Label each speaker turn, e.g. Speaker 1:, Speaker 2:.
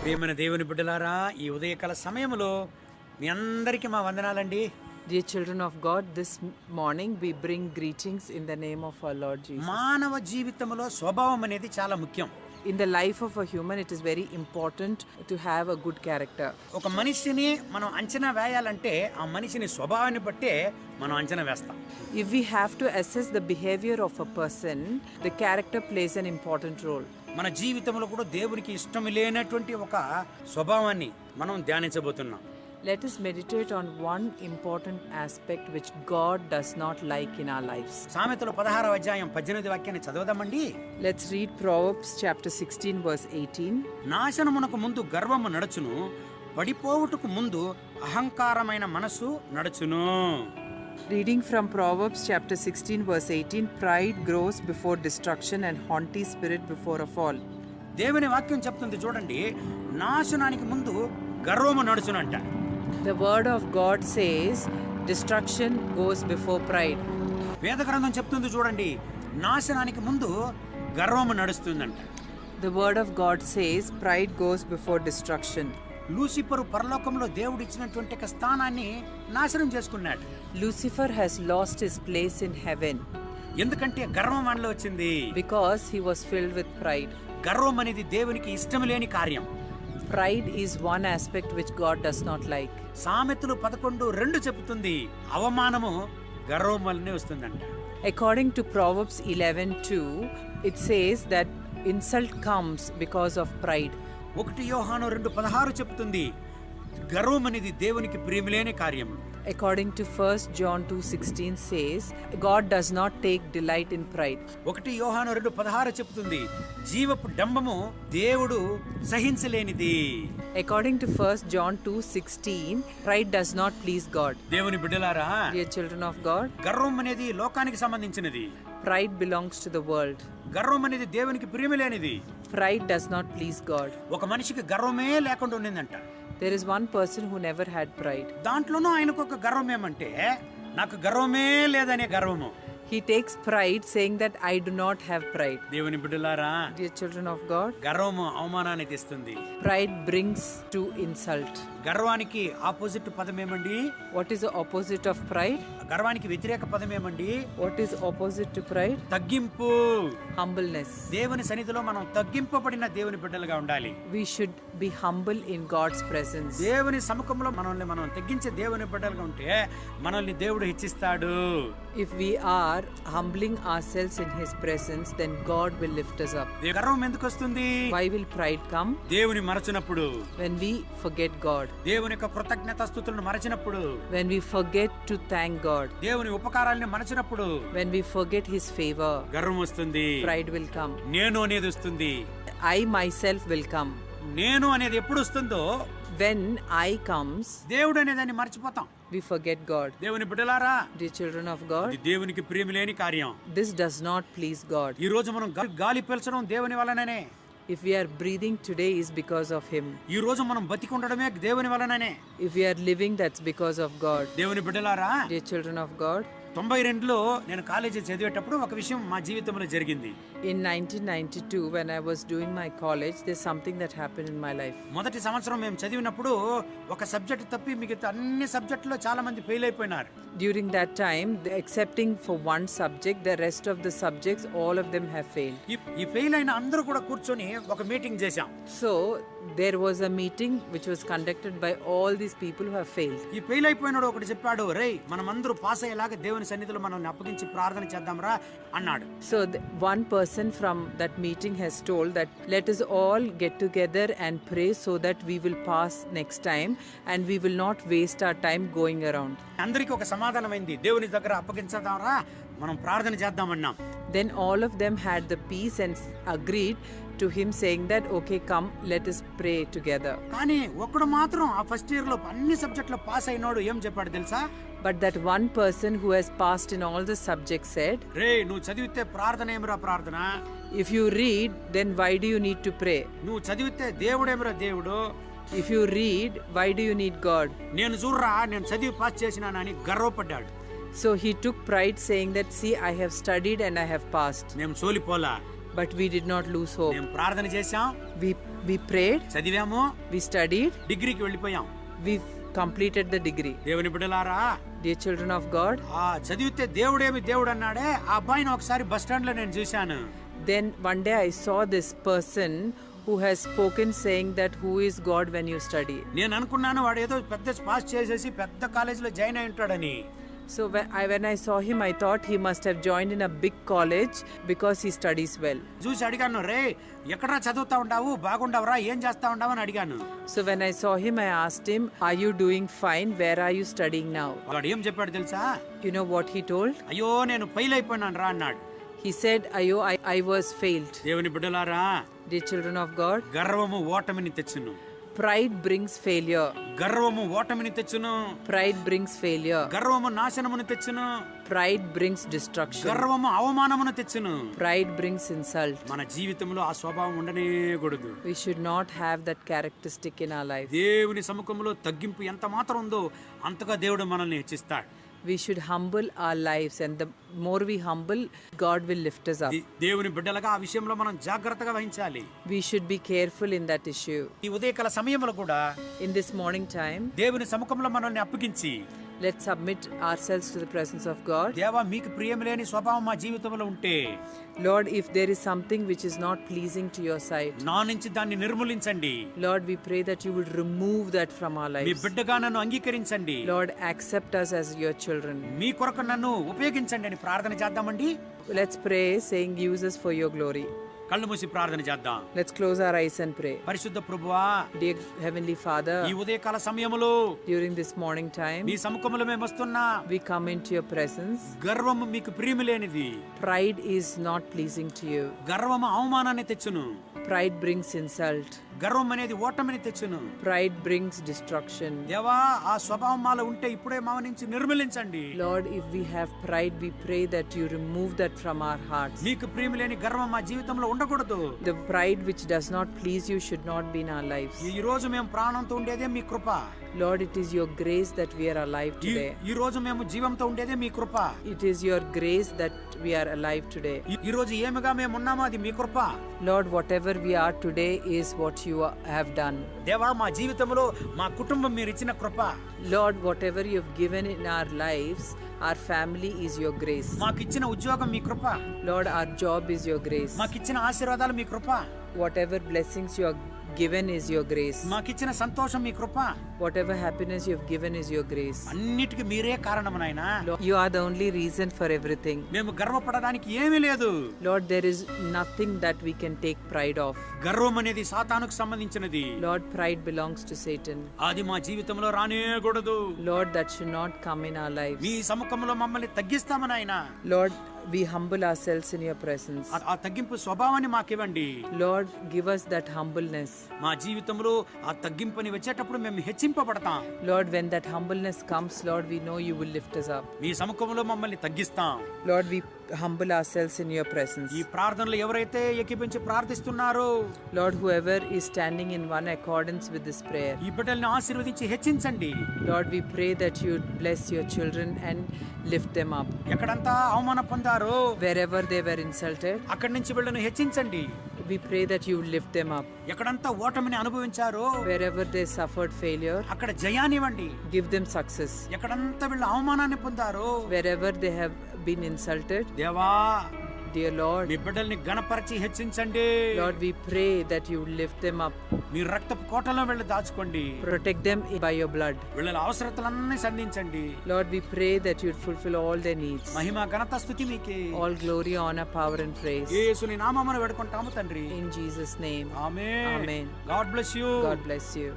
Speaker 1: ప్రియమైన దేవుని బిడ్డలారా, ఈ ఉదయకాల సమయంలో మీ అందరికీ మా వందనాలండి.
Speaker 2: Dear children of God, this morning we bring greetings in the name of our Lord Jesus.
Speaker 1: మానవ జీవితంలో స్వభావం అనేది చాలా ముఖ్యం.
Speaker 2: In the life of a human, it is very important to have a good character.
Speaker 1: ఒక మనిషిని మనం అంచనా వేయాలంటే ఆ మనిషిని స్వభావాన్ని బట్టే మనం అంచనా వేస్తాం.
Speaker 2: If we have to assess the behavior of a person, the character plays an important role.
Speaker 1: మన జీవితంలో కూడా దేవునికి ఇష్టం లేనటువంటి ఒక స్వభావాన్ని మనం ధ్యానించబోతున్నాం.
Speaker 2: Let us meditate on one important aspect which God does not like in our lives.
Speaker 1: సామెతలు 16వ అధ్యాయం 18వ వాక్యాన్ని చదవదామండి.
Speaker 2: Let's read Proverbs chapter 16 verse 18.
Speaker 1: నాశనమునకు ముందు గర్వము నడుచును, పడిపోవుటకు ముందు అహంకారమైన మనసు నడుచును.
Speaker 2: Reading from Proverbs chapter 16 verse 18, pride grows before destruction and haughty spirit before a fall.
Speaker 1: దేవుని వాక్యం చెప్తుంది చూడండి, నాశనానికి ముందు గర్వము నడుచునంట.
Speaker 2: The word of God says destruction goes before pride.
Speaker 1: వేద గ్రంథం చెప్తుంది చూడండి, నాశనానికి ముందు గర్వము నడుస్తుందంట.
Speaker 2: The word of God says pride goes before destruction.
Speaker 1: Lucifer పరలోకంలో దేవుడు ఇచ్చినటువంటి ఒక స్థానాన్ని నాశనం చేసుకున్నాడు.
Speaker 2: Lucifer has lost his place in heaven
Speaker 1: ఎందుకంటే గర్వం మనలో వచ్చింది.
Speaker 2: because he was filled with pride.
Speaker 1: గర్వం అనేది దేవునికి ఇష్టం లేని కార్యం.
Speaker 2: Pride is one aspect which God does not like.
Speaker 1: సామెతలు 11:2 చెబుతుంది, అవమానము గర్వం వల్లనే వస్తుందంట.
Speaker 2: According to Proverbs 11:2, it says that insult comes because of pride.
Speaker 1: 1 యోహాను 2:16 చెప్తుంది, గర్వం అనేది దేవునికి ప్రియమిలేని కార్యం.
Speaker 2: According to 1 John 2:16 says, God does not take delight in pride.
Speaker 1: 1 యోహాను 2:16 చెప్తుంది, జీవపు డంబము దేవుడు సహించలేనిది.
Speaker 2: According to 1 John 2:16, pride does not please God.
Speaker 1: దేవుని బిడ్డలారా,
Speaker 2: Dear children of God,
Speaker 1: గర్వం అనేది లోకానికి సంబంధించినది.
Speaker 2: pride belongs to the world.
Speaker 1: గర్వం అనేది దేవునికి ప్రియమిలేనిది.
Speaker 2: Pride does not please God.
Speaker 1: ఒక మనిషికి గర్వమే లేకుండా ఉండిందంట.
Speaker 2: There is one person who never had pride.
Speaker 1: దాంట్లోనూ ఆయనకు ఒక గర్వం ఏమంటే, నాకు గర్వమే లేదనే గర్వము.
Speaker 2: He takes pride saying that I do not have pride.
Speaker 1: దేవుని బిడ్డలారా,
Speaker 2: Dear children of God,
Speaker 1: గర్వము అవమానాన్ని తెస్తుంది.
Speaker 2: pride brings to insult.
Speaker 1: గర్వానికి ఆపోజిట్ పదం ఏమండి?
Speaker 2: What is the opposite of pride?
Speaker 1: గర్వానికి వ్యతిరేక పదం ఏమండి?
Speaker 2: What is opposite to pride?
Speaker 1: తగ్గింపు.
Speaker 2: Humbleness.
Speaker 1: దేవుని సన్నిధిలో మనం తగ్గింపబడిన దేవుని బిడ్డలుగా ఉండాలి.
Speaker 2: We should be humble in God's presence.
Speaker 1: దేవుని సముఖంలో మనల్ని మనం తగ్గించే దేవుని బిడ్డలుగా ఉంటే మనల్ని దేవుడు హెచ్చిస్తాడు.
Speaker 2: If we are humbling ourselves in His presence, then God will lift us up.
Speaker 1: గర్వం ఎందుకు వస్తుంది?
Speaker 2: Why will pride come?
Speaker 1: దేవుని మరచినప్పుడు,
Speaker 2: When we forget God.
Speaker 1: దేవుని యొక్క కృతజ్ఞతాస్తుతులను మరచినప్పుడు,
Speaker 2: When we forget to thank God.
Speaker 1: దేవుని ఉపకారాలను మరచినప్పుడు,
Speaker 2: When we forget His favor.
Speaker 1: గర్వం వస్తుంది.
Speaker 2: Pride will come.
Speaker 1: నేను అనేది వస్తుంది.
Speaker 2: I myself will come.
Speaker 1: నేను అనేది ఎప్పుడు వస్తుందో,
Speaker 2: When I comes,
Speaker 1: దేవుడు అనేదాన్ని మర్చిపోతాం.
Speaker 2: we forget God.
Speaker 1: దేవుని బిడ్డలారా,
Speaker 2: Dear children of God,
Speaker 1: ఇది దేవునికి ప్రియమిలేని కార్యం.
Speaker 2: this does not please God.
Speaker 1: ఈ రోజు మనం గాలి పీల్చడం దేవుని వలననే.
Speaker 2: If we are breathing today is because of Him.
Speaker 1: ఈ రోజు మనం బతికి ఉండడమే దేవుని వలననే.
Speaker 2: If we are living, that's because of God.
Speaker 1: దేవుని బిడ్డలారా,
Speaker 2: Dear children of God,
Speaker 1: 1992లో నేను కాలేజీ చదివేటప్పుడు ఒక విషయం మా జీవితంలో జరిగింది.
Speaker 2: In 1992, when I was doing my college, there's something that happened in my life.
Speaker 1: మొదటి సంవత్సరం మేము చదివినప్పుడు ఒక సబ్జెక్ట్ తప్పి మిగతా అన్ని సబ్జెక్టులో చాలా మంది ఫెయిల్ అయిపోయినారు.
Speaker 2: During that time, excepting for one subject, the rest of the subjects, all of them have failed.
Speaker 1: ఈ ఫెయిల్ అయిన అందరూ కూడా కూర్చొని ఒక మీటింగ్ చేశాం.
Speaker 2: So there was a meeting which was conducted by all these people who have failed.
Speaker 1: ఈ fail అయిపోయినాడు ఒకటి చెప్పాడు, రేయ్ మనమందరూ పాస్ అయ్యేలాగా దేవుని సన్నిధిలో మనం అప్పగించి ప్రార్థన చేద్దాంరా అన్నాడు.
Speaker 2: So one person from that meeting has told that let us all get together and pray so that we will pass next time and we will not waste our time going around.
Speaker 1: అందరికీ ఒక సమాధానమైంది, దేవుని దగ్గర అప్పగించదాంరా మనం ప్రార్థన చేద్దామన్నాం.
Speaker 2: Then all of them had the peace and agreed to him saying that okay, come, let us pray together.
Speaker 1: కానీ ఒక్కడు మాత్రం ఆ ఫస్ట్ ఇయర్ లో అన్ని సబ్జెక్టులో పాస్ అయినాడు. ఏం చెప్పాడు తెలుసా?
Speaker 2: But that one person who has passed in all the subjects said,
Speaker 1: రే నువ్వు చదివితే ప్రార్థన ఏమిరా ప్రార్థన,
Speaker 2: if you read, then why do you need to pray?
Speaker 1: నువ్వు చదివితే దేవుడేమిరా దేవుడు,
Speaker 2: If you read, why do you need God?
Speaker 1: నేను చూడరా నేను చదివి pass చేసినానని గర్వపడ్డాడు.
Speaker 2: So he took pride saying that, see, I have studied and I have passed.
Speaker 1: మేము సోలిపోలా,
Speaker 2: But we did not lose hope.
Speaker 1: మేము ప్రార్థన చేశాం,
Speaker 2: We prayed,
Speaker 1: చదివాము,
Speaker 2: we studied,
Speaker 1: డిగ్రీకి వెళ్ళిపోయాం.
Speaker 2: we completed the degree.
Speaker 1: దేవుని బిడ్డలారా,
Speaker 2: Dear children of God,
Speaker 1: చదివితే దేవుడేమి దేవుడు అన్నాడే ఆ అబ్బాయిని ఒకసారి బస్ స్టాండ్ లో నేను చూశాను.
Speaker 2: then one day I saw this person who has spoken saying that who is God when you study.
Speaker 1: నేను అనుకున్నాను వాడు ఏదో పెద్ద పాస్ చేసేసి పెద్ద కాలేజీలో జాయిన్ అయి ఉంటాడని.
Speaker 2: So when I saw him, I thought he must have joined in a big college because he studies well.
Speaker 1: చూసి అడిగాను, రే ఎక్కడా చదువుతా ఉంటావు, బాగుండవరా, ఏం చేస్తా ఉంటావు అని అడిగాను.
Speaker 2: So when I saw him, I asked him, are you doing fine? Where are you studying now?
Speaker 1: వాడు ఏం చెప్పాడు తెలుసా?
Speaker 2: You know what he told?
Speaker 1: అయ్యో నేను ఫెయిల్ అయిపోయినాను రా అన్నాడు.
Speaker 2: He said, ayo, I was failed.
Speaker 1: దేవుని బిడ్డలారా,
Speaker 2: Dear children of God,
Speaker 1: గర్వము ఓటమిని తెచ్చును.
Speaker 2: pride brings failure.
Speaker 1: గర్వము ఓటమిని తెచ్చును.
Speaker 2: Pride brings failure.
Speaker 1: గర్వము నాశనమును తెచ్చును.
Speaker 2: Pride brings destruction.
Speaker 1: గర్వము అవమానమును తెచ్చును.
Speaker 2: Pride brings insult.
Speaker 1: మన జీవితంలో ఆ స్వభావం ఉండనే కూడదు.
Speaker 2: We should not have that characteristic in our life.
Speaker 1: దేవుని సముఖంలో తగ్గింపు ఎంత మాత్రం ఉందో అంతగా దేవుడు మనల్ని హెచ్చిస్తాడు.
Speaker 2: We should humble our lives, and the more we humble, God will lift us up.
Speaker 1: దేవుని బిడ్డలుగా ఆ విషయంలో మనం జాగ్రత్తగా వహించాలి.
Speaker 2: We should be careful in that issue.
Speaker 1: ఈ ఉదయకాల సమయంలో కూడా
Speaker 2: In this morning time,
Speaker 1: దేవుని సముఖంలో మనల్ని అప్పగించి
Speaker 2: let's submit ourselves to the presence of God.
Speaker 1: దేవా మీకు ప్రియం లేని స్వభావం మా జీవితంలో ఉంటే,
Speaker 2: Lord, if there is something which is not pleasing to your sight,
Speaker 1: నా నుంచి దాన్ని నిర్మూలించండి.
Speaker 2: Lord, we pray that you will remove that from our
Speaker 1: me
Speaker 2: lives.
Speaker 1: బిడ్డగా నన్ను అంగీకరించండి.
Speaker 2: Lord, accept us as your children.
Speaker 1: మీ కొరకు నన్ను ఉపయోగించండి అని ప్రార్థన చేద్దామండి.
Speaker 2: Let's pray saying, use us for your glory.
Speaker 1: కళ్ళు మూసి ప్రార్థన చేద్దాం.
Speaker 2: Let's close our eyes and pray.
Speaker 1: పరిశుద్ధ ప్రభువా,
Speaker 2: Dear Heavenly Father,
Speaker 1: ఈ ఉదయకాల సమయములో
Speaker 2: during this morning time,
Speaker 1: మీ సముఖంలో మేము వస్తున్నా.
Speaker 2: we come into your presence.
Speaker 1: గర్వము మీకు ప్రియము లేనిది.
Speaker 2: Pride is not pleasing to you.
Speaker 1: గర్వము అవమానాన్ని తెచ్చును.
Speaker 2: Pride brings insult.
Speaker 1: గర్వం అనేది ఓటమిని తెచ్చును.
Speaker 2: Pride brings destruction.
Speaker 1: దేవా ఆ స్వభావం మాలో ఉంటే ఇప్పుడే మా నుంచి నిర్మూలించండి.
Speaker 2: Lord, if we have pride, we pray that you remove that from our hearts.
Speaker 1: మీకు ప్రియము లేని గర్వం మా జీవితంలో ఉండకూడదు.
Speaker 2: The pride which does not please you should not be in our lives.
Speaker 1: ఈ రోజు మేము ప్రాణంతో ఉండేదే మీ కృప.
Speaker 2: Lord, it is your grace that we are alive today.
Speaker 1: ఈ రోజు మేము జీవంతో ఉండేదే మీ కృప.
Speaker 2: It is your grace that we are alive today.
Speaker 1: ఈ రోజు ఏమిగా మేము ఉన్నామో అది మీ కృప.
Speaker 2: Lord, whatever we are today is what you have done.
Speaker 1: దేవా మా జీవితంలో మా కుటుంబం మీరు ఇచ్చిన కృప.
Speaker 2: Lord, whatever you have given in our lives, our family is your grace.
Speaker 1: మాకు ఇచ్చిన ఉద్యోగం మీ కృప.
Speaker 2: Lord, our job is your grace.
Speaker 1: మాకు ఇచ్చిన ఆశీర్వాదాలు మీ కృప.
Speaker 2: Whatever blessings you have given is your grace.
Speaker 1: మాకు ఇచ్చిన సంతోషం మీ కృప.
Speaker 2: Whatever happiness you have given is your grace.
Speaker 1: అన్నిటికీ మీరే కారణము నాయనా.
Speaker 2: Lord, you are the only reason for everything.
Speaker 1: మేము గర్వపడడానికి ఏమీ లేదు.
Speaker 2: Lord, there is nothing that we can take pride of.
Speaker 1: గర్వం అనేది సాతానుకు సంబంధించినది.
Speaker 2: Lord, pride belongs to Satan.
Speaker 1: అది మా జీవితంలో రానేకూడదు.
Speaker 2: Lord, that should not come in our lives.
Speaker 1: మీ సముఖంలో మమ్మల్ని తగ్గిస్తాము నాయనా.
Speaker 2: Lord, we humble ourselves in your presence.
Speaker 1: ఆ తగ్గింపు స్వభావాన్ని మాకివ్వండి.
Speaker 2: Lord, give us that humbleness.
Speaker 1: మా జీవితంలో ఆ తగ్గింపుని వచ్చేటప్పుడు మేము హెచ్చింపబడతాం.
Speaker 2: Lord, when that humbleness comes, Lord, we know you will lift us up.
Speaker 1: మీ సముఖంలో మమ్మల్ని తగ్గిస్తాం.
Speaker 2: Lord, we humble ourselves in your presence.
Speaker 1: ఈ ప్రార్థనలు ఎవరైతే ఏకీపించి ప్రార్థిస్తున్నారో
Speaker 2: Lord, whoever is standing in one accordance with this prayer,
Speaker 1: ఈ బిడ్డల్ని ఆశీర్వదించి హెచ్చించండి.
Speaker 2: Lord, we pray that you bless your children and lift them up.
Speaker 1: ఎక్కడంతా అవమానం పొందారో
Speaker 2: Wherever they were insulted,
Speaker 1: అక్కడి నుంచి వీళ్ళని హెచ్చించండి.
Speaker 2: we pray that you lift them up.
Speaker 1: ఎక్కడంతా ఓటమిని అనుభవించారో
Speaker 2: Wherever they suffered failure,
Speaker 1: అక్కడ జయాన్నివ్వండి.
Speaker 2: give them success.
Speaker 1: ఎక్కడంతా వీళ్ళు అవమానాన్ని పొందారో
Speaker 2: Wherever they have been insulted,
Speaker 1: దేవా
Speaker 2: dear Lord,
Speaker 1: మీ బిడ్డల్ని గణపరిచి హెచ్చించండి.
Speaker 2: Lord, we pray that you lift them up.
Speaker 1: మీ రక్తపు కోటలో వెళ్ళి దాచుకోండి.
Speaker 2: Protect them by your blood.
Speaker 1: వీళ్ళ అవసరతలన్నీ సంధించండి.
Speaker 2: Lord, we pray that you fulfill all their needs.
Speaker 1: మహిమ ఘనత స్తుతి మీకే.
Speaker 2: All glory, honor, power and praise.
Speaker 1: యేసుని నామమున వేడుకుంటాము తండ్రి.
Speaker 2: In Jesus' name.
Speaker 1: Amen.
Speaker 2: Amen.
Speaker 1: God bless you.
Speaker 2: God bless you.